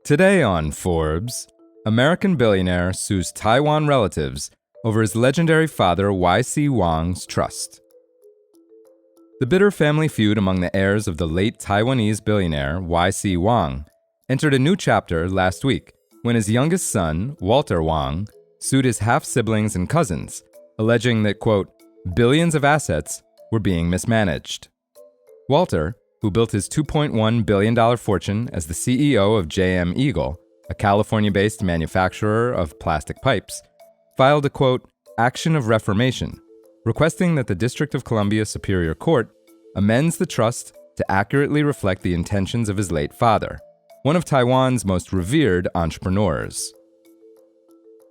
Today on Forbes, American billionaire sues Taiwan relatives over his legendary father Y.C. Wang's trust. The bitter family feud among the heirs of the late Taiwanese billionaire Y.C. Wang entered a new chapter last week when his youngest son, Walter Wang, sued his half-siblings and cousins, alleging that, quote, billions of assets were being mismanaged. Walter, who built his $2.1 billion fortune as the CEO of J.M. Eagle, a California-based manufacturer of plastic pipes, filed a, quote, action of reformation, requesting that the District of Columbia Superior Court amends the trust to accurately reflect the intentions of his late father, one of Taiwan's most revered entrepreneurs.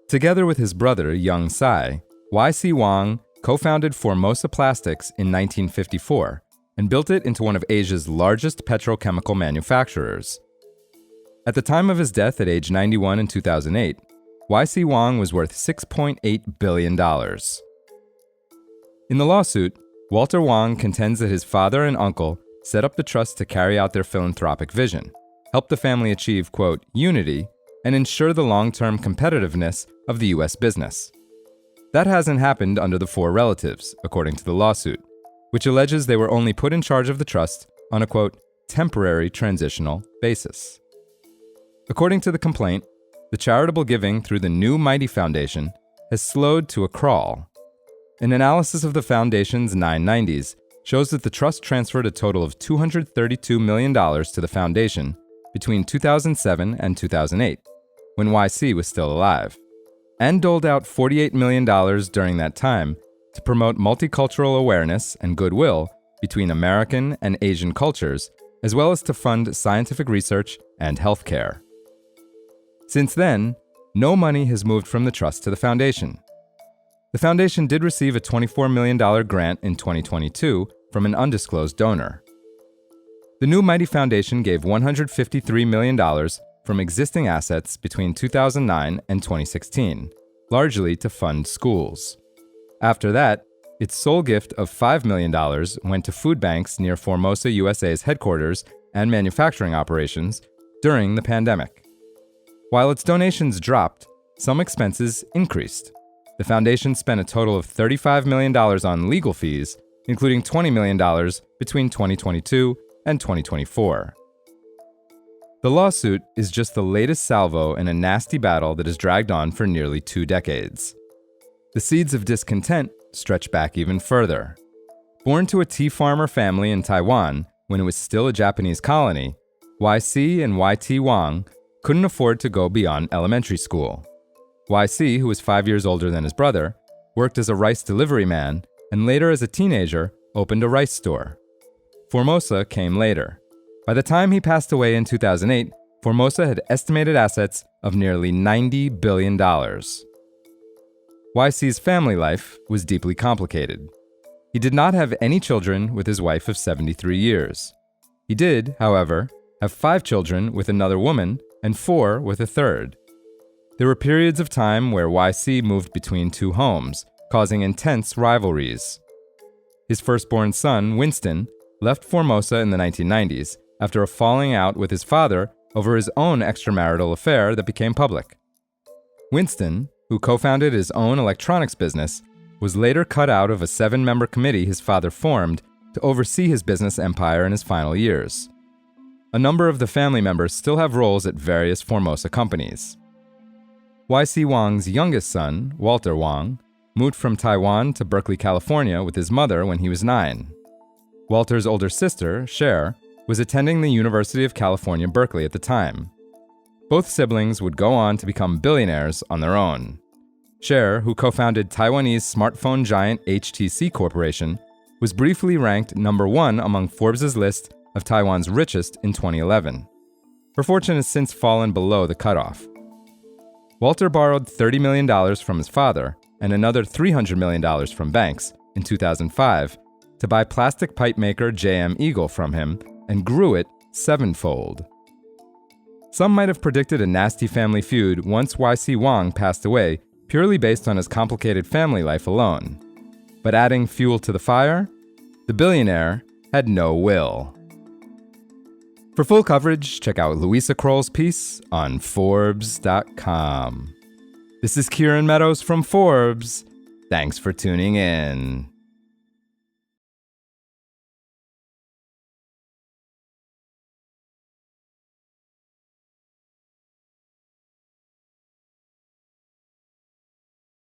Together with his brother, Young Sai, Y.C. Wang co-founded Formosa Plastics in 1954 and built it into one of Asia's largest petrochemical manufacturers. At the time of his death at age 91 in 2008, Y.C. Wang was worth $6.8 billion. In the lawsuit, Walter Wang contends that his father and uncle set up the trust to carry out their philanthropic vision, help the family achieve, quote, unity, and ensure the long-term competitiveness of the U.S. business. That hasn't happened under the four relatives, according to the lawsuit, which alleges they were only put in charge of the trust on a, quote, temporary transitional basis. According to the complaint, the charitable giving through the New Mighty Foundation has slowed to a crawl. An analysis of the foundation's 990s shows that the trust transferred a total of $232 million to the foundation between 2007 and 2008, when YC was still alive, and doled out $48 million during that time to promote multicultural awareness and goodwill between American and Asian cultures, as well as to fund scientific research and healthcare. Since then, no money has moved from the trust to the foundation. The foundation did receive a $24 million grant in 2022 from an undisclosed donor. The New Mighty Foundation gave $153 million from existing assets between 2009 and 2016, largely to fund schools. After that, its sole gift of $5 million went to food banks near Formosa USA's headquarters and manufacturing operations during the pandemic. While its donations dropped, some expenses increased. The foundation spent a total of $35 million on legal fees, including $20 million between 2022 and 2024. The lawsuit is just the latest salvo in a nasty battle that has dragged on for nearly 2 decades. The seeds of discontent stretch back even further. Born to a tea farmer family in Taiwan when it was still a Japanese colony, Y.C. and Y.T. Wang couldn't afford to go beyond elementary school. Y.C., who was 5 years older than his brother, worked as a rice delivery man and later as a teenager opened a rice store. Formosa came later. By the time he passed away in 2008, Formosa had estimated assets of nearly $90 billion. Y.C.'s family life was deeply complicated. He did not have any children with his wife of 73 years. He did, however, have 5 children with another woman and 4 with a third. There were periods of time where Y.C. moved between 2 homes, causing intense rivalries. His firstborn son, Winston, left Formosa in the 1990s after a falling out with his father over his own extramarital affair that became public. Winston, who co-founded his own electronics business, was later cut out of a 7-member committee his father formed to oversee his business empire in his final years. A number of the family members still have roles at various Formosa companies. Y.C. Wang's youngest son, Walter Wang, moved from Taiwan to Berkeley, California with his mother when he was 9. Walter's older sister, Cher, was attending the University of California, Berkeley at the time. Both siblings would go on to become billionaires on their own. Cher, who co-founded Taiwanese smartphone giant HTC Corporation, was briefly ranked number 1 among Forbes' list of Taiwan's richest in 2011. Her fortune has since fallen below the cutoff. Walter borrowed $30 million from his father and another $300 million from banks in 2005 to buy plastic pipe maker J.M. Eagle from him and grew it 7-fold. Some might have predicted a nasty family feud once Y.C. Wang passed away purely based on his complicated family life alone. But adding fuel to the fire, the billionaire had no will. For full coverage, check out Louisa Kroll's piece on forbes.com. This is Kieran Meadows from Forbes. Thanks for tuning in.